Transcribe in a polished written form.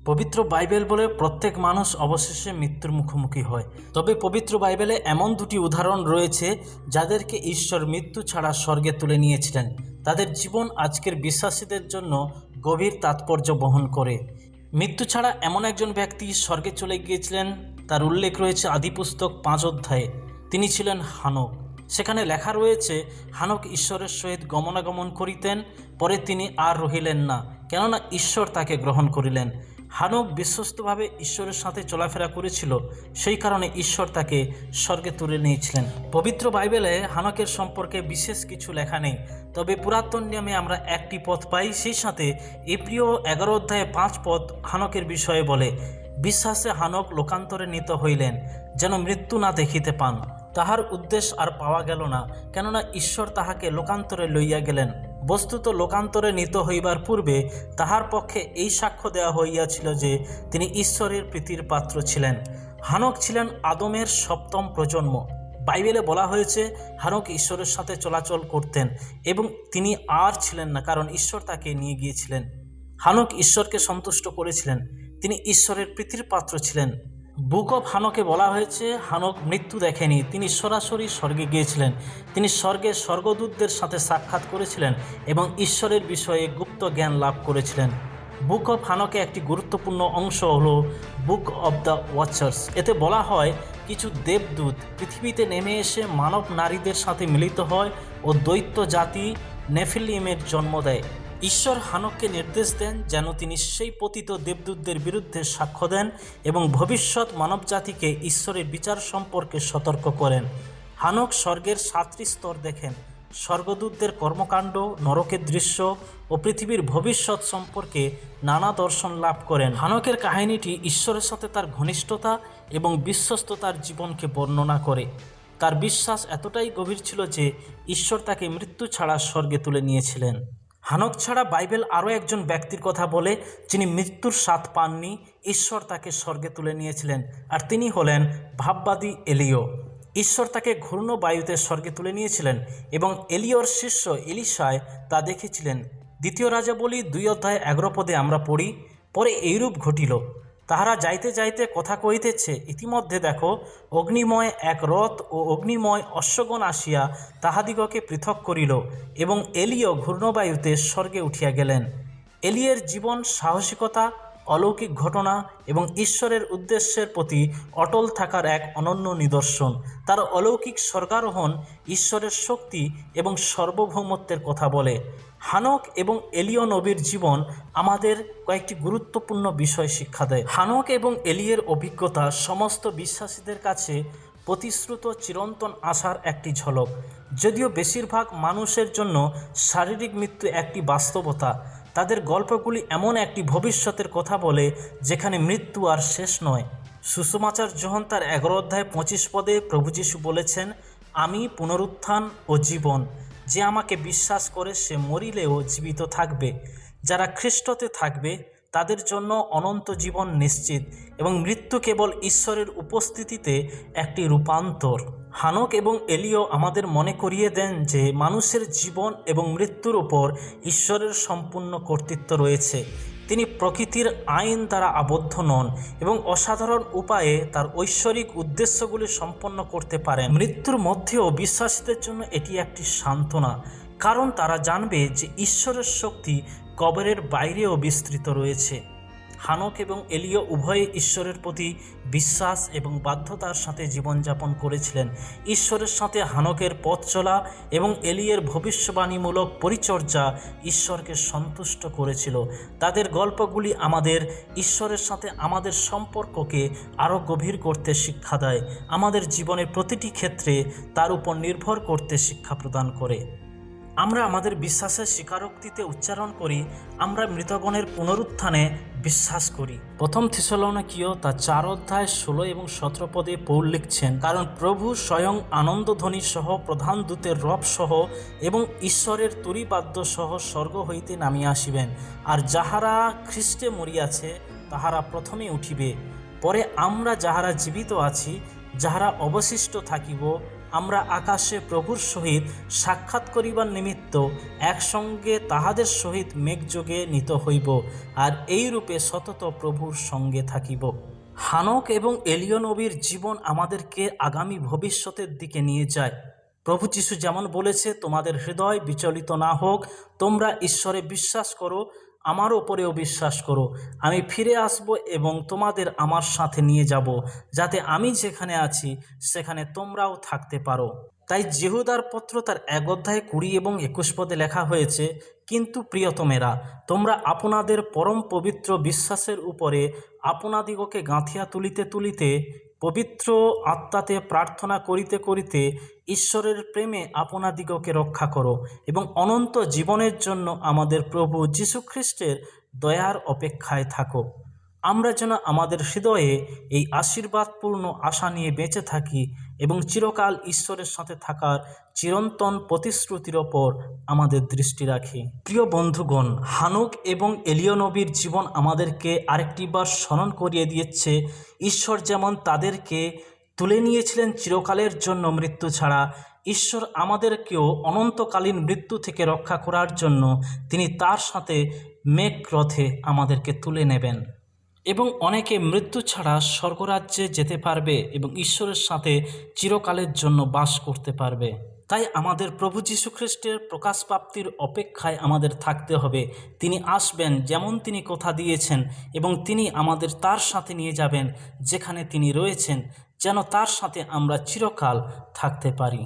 পবিত্র বাইবেল বলে প্রত্যেক মানুষ অবশেষে মৃত্যুর মুখোমুখি হয়। তবে পবিত্র বাইবেলে এমন দুটি উদাহরণ রয়েছে যাদেরকে ঈশ্বর মৃত্যু ছাড়া স্বর্গে তুলে নিয়েছিলেন। তাদের জীবন আজকের বিশ্বাসীদের জন্য গভীর তাৎপর্য বহন করে। মৃত্যু ছাড়া এমন একজন ব্যক্তি স্বর্গে চলে গিয়েছিলেন, তার উল্লেখ রয়েছে আদিপুস্তক 5 অধ্যায়ে। তিনি ছিলেন হানক। সেখানে লেখা রয়েছে, হানক ঈশ্বরের সহিত গমনাগমন করিতেন, পরে তিনি আর রহিলেন না, কেননা ঈশ্বর তাকে গ্রহণ করিলেন। হানক বিশ্বস্তভাবে ঈশ্বরের সাথে চলাফেরা করেছিল, সেই কারণে ঈশ্বর তাকে স্বর্গে তুলে নিয়েছিলেন। পবিত্র বাইবেলে হানকের সম্পর্কে বিশেষ কিছু লেখা নেই, তবে পুরাতন নিয়মে আমরা একটি পদ পাই। সেই সাথে এপ্রিয় 11 অধ্যায়ে 5 পদ হানকের বিষয়ে বলে, বিশ্বাসে হানক লোকান্তরে নীত হইলেন, যেন মৃত্যু না দেখিতে পান। তাহার উদ্দেশ্য আর পাওয়া গেল না, কেননা ঈশ্বর তাহাকে লোকান্তরে লইয়া গেলেন। বস্তুত লোকান্তরে নীত হইবার পূর্বে তাহার পক্ষে এই সাক্ষ্য দেওয়া হইয়াছিল যে তিনি ঈশ্বরের প্রীতির পাত্র ছিলেন। হানক ছিলেন আদমের 7ম প্রজন্ম। বাইবেলে বলা হয়েছে হানক ঈশ্বরের সাথে চলাচল করতেন এবং তিনি আর ছিলেন না, কারণ ঈশ্বর তাকে নিয়ে গিয়েছিলেন। হানক ঈশ্বরকে সন্তুষ্ট করেছিলেন, তিনি ঈশ্বরের প্রীতির পাত্র ছিলেন। বুক অফ হানকে বলা হয়েছে হানক মৃত্যু দেখেনি, তিনি সরাসরি স্বর্গে গিয়েছিলেন। তিনি স্বর্গে স্বর্গদূতদের সাথে সাক্ষাৎ করেছিলেন এবং ঈশ্বরের বিষয়ে গুপ্ত জ্ঞান লাভ করেছিলেন। বুক অফ হানকে একটি গুরুত্বপূর্ণ অংশ হলো বুক অফ দ্য ওয়াচার্স। এতে বলা হয় কিছু দেবদূত পৃথিবীতে নেমে এসে মানব নারীদের সাথে মিলিত হয় ও দৈত্য জাতি নেফিলিমের জন্ম দেয়। ঈশ্বর হানককে নির্দেশ দেন যেন তিনি সেই পতিত দেবদূতদের বিরুদ্ধে সাক্ষ্য দেন এবং ভবিষ্যৎ মানবজাতিকে ঈশ্বরের বিচার সম্পর্কে সতর্ক করেন। হানক স্বর্গের 7টি স্তর দেখেন, স্বর্গদূতদের কর্মকাণ্ড, নরকের দৃশ্য ও পৃথিবীর ভবিষ্যৎ সম্পর্কে নানা দর্শন লাভ করেন। হানকের কাহিনীটি ঈশ্বরের সাথে তার ঘনিষ্ঠতা এবং বিশ্বস্ততার জীবনকে বর্ণনা করে। তার বিশ্বাস এতটাই গভীর ছিল যে ঈশ্বর তাকে মৃত্যু ছাড়া স্বর্গে তুলে নিয়েছিলেন। হানক ছাড়া বাইবেল আরও একজন ব্যক্তির কথা বলে যিনি মৃত্যুর স্বাদ পাননি, ঈশ্বর তাকে স্বর্গে তুলে নিয়েছিলেন, আর তিনি হলেন ভাববাদী এলিয়। ঈশ্বর তাকে ঘূর্ণ বায়ুতে স্বর্গে তুলে নিয়েছিলেন এবং এলিয়র শিষ্য এলিশায় তা দেখেছিলেন। 2 রাজাবলী 2 অধ্যায় 11 পদে আমরা পড়ি, পরে এইরূপ ঘটিল, তাহারা যাইতে যাইতে কথা কহিতেছে, ইতিমধ্যে দেখো অগ্নিময় এক রথ ও অগ্নিময় অশ্বগণ আসিয়া তাহাদিগকে পৃথক করিল, এবং এলিয় ঘূর্ণবায়ুতে স্বর্গে উঠিয়া গেলেন। এলিয়ের জীবন সাহসিকতা, অলৌকিক ঘটনা এবং ঈশ্বরের উদ্দেশ্যের প্রতি অটল থাকার এক অনন্য নিদর্শন। তার অলৌকিক স্বর্গারোহণ ঈশ্বরের শক্তি এবং সার্বভৌমত্বের কথা বলে। হানক এবং এলিয় নবীর জীবন আমাদের কয়েকটি গুরুত্বপূর্ণ বিষয় শিক্ষা দেয়। হানক এবং এলিয়ের অভিজ্ঞতা সমস্ত বিশ্বাসীদের কাছে প্রতিশ্রুত চিরন্তন আশার একটি ঝলক। যদিও বেশিরভাগ মানুষের জন্য শারীরিক মৃত্যু একটি বাস্তবতা, তাদের গল্পগুলি এমন একটি ভবিষ্যতের কথা বলে যেখানে মৃত্যু আর শেষ নয়। সুসমাচার যোহন তার 11 অধ্যায় 25 পদে প্রভু যীশু বলেছেন, আমি পুনরুত্থান ও জীবন, যে আমাকে বিশ্বাস করে সে মরিলেও জীবিত থাকবে। যারা খ্রিস্টতে থাকবে তাদের জন্য অনন্ত জীবন নিশ্চিত, এবং মৃত্যু কেবল ঈশ্বরের উপস্থিতিতে একটি রূপান্তর। হানক এবং এলিয় আমাদের মনে করিয়ে দেন যে মানুষের জীবন এবং মৃত্যুর উপর ঈশ্বরের সম্পূর্ণ কর্তৃত্ব রয়েছে। তিনি প্রকৃতির আইন দ্বারা আবদ্ধ নন এবং অসাধারণ উপায়ে তার ঐশ্বরিক উদ্দেশ্যগুলি সম্পন্ন করতে পারেন। মৃত্যুর মধ্যেও বিশ্বাসীদের জন্য এটি একটি সান্ত্বনা, কারণ তারা জানবে যে ঈশ্বরের শক্তি কবরের বাইরেও বিস্তৃত রয়েছে। হানক এবং এলিয় উভয়ে ঈশ্বরের প্রতি বিশ্বাস এবং বাধ্যতার সাথে জীবনযাপন করেছিলেন। ঈশ্বরের সাথে হানকের পথ চলা এবং এলিয়ের ভবিষ্যবাণীমূলক পরিচর্যা ঈশ্বরকে সন্তুষ্ট করেছিল। তাদের গল্পগুলি আমাদের ঈশ্বরের সাথে আমাদের সম্পর্ককে আরও গভীর করতে শিক্ষা দেয়, আমাদের জীবনের প্রতিটি ক্ষেত্রে তার উপর নির্ভর করতে শিক্ষা প্রদান করে। আমরা আমাদের বিশ্বাসের স্বীকারোক্তিতে উচ্চারণ করি, আমরা মৃতগণের পুনরুত্থানে বিশ্বাস করি। 1 থেসলোনিকীয় তার 4 অধ্যায় 16 এবং 17 পদে পৌল লিখছেন, কারণ প্রভু স্বয়ং আনন্দধ্বনি সহ, প্রধান দূতের রব সহ এবং ঈশ্বরের তুরীবাদ্য সহ স্বর্গ হইতে নামিয়া আসিবেন, আর যাহারা খ্রিস্টে মরিয়াছে তাহারা প্রথমে উঠিবে। পরে আমরা যাহারা জীবিত আছি, যাহারা অবশিষ্ট থাকিব, আমরা আকাশে প্রভুর সহিত সাক্ষাৎ করিবার নিমিত্ত একসঙ্গে তাহাদের সহিত মেঘযোগে নীত হইব, আর এই রূপে সতত প্রভুর সঙ্গে থাকিব। হানক এবং এলিয় নবীর জীবন আমাদেরকে আগামী ভবিষ্যতের দিকে নিয়ে যায়। প্রভু যীশু যেমন বলেছে, তোমাদের হৃদয় বিচলিত না হোক, তোমরা ঈশ্বরে বিশ্বাস করো, আমার ওপরেও বিশ্বাস করো। আমি ফিরে আসব এবং তোমাদের আমার সাথে নিয়ে যাব, যাতে আমি যেখানে আছি সেখানে তোমরাও থাকতে পারো। তাই যেহুদার পত্র তার 1 অধ্যায় 20 এবং 21 পদে লেখা হয়েছে, কিন্তু প্রিয়তমেরা, তোমরা আপনাদের পরম পবিত্র বিশ্বাসের উপরে আপনাদিগকে গাঁথিয়া তুলিতে তুলিতে পবিত্র আত্মাতে প্রার্থনা করিতে করিতে ঈশ্বরের প্রেমে আপনাদিগকে রক্ষা করো এবং অনন্ত জীবনের জন্য আমাদের প্রভু যীশু খ্রিস্টের দয়ার অপেক্ষায় থাকো। আমরা যেন আমাদের হৃদয়ে এই আশীর্বাদপূর্ণ আশা নিয়ে বেঁচে থাকি এবং চিরকাল ঈশ্বরের সাথে থাকার চিরন্তন প্রতিশ্রুতির ওপর আমাদের দৃষ্টি রাখি। প্রিয় বন্ধুগণ, হানক এবং এলিয় নবীর জীবন আমাদেরকে আরেকটিবার স্মরণ করিয়ে দিয়েছে, ঈশ্বর যেমন তাদেরকে তুলে নিয়েছিলেন চিরকালের জন্য মৃত্যু ছাড়া, ঈশ্বর আমাদেরকেও অনন্তকালীন মৃত্যু থেকে রক্ষা করার জন্য তিনি তার সাথে মেঘরথে আমাদেরকে তুলে নেবেন এবং অনেকে মৃত্যু ছাড়া স্বর্গরাজ্যে যেতে পারবে এবং ঈশ্বরের সাথে চিরকালের জন্য বাস করতে পারবে। তাই আমাদের প্রভু যীশু খ্রিস্টের প্রকাশ প্রাপ্তির অপেক্ষায় আমাদের থাকতে হবে। তিনি আসবেন যেমন তিনি কথা দিয়েছেন এবং তিনি আমাদের তার সাথে নিয়ে যাবেন যেখানে তিনি রয়েছেন, যেন তার সাথে আমরা চিরকাল থাকতে পারি।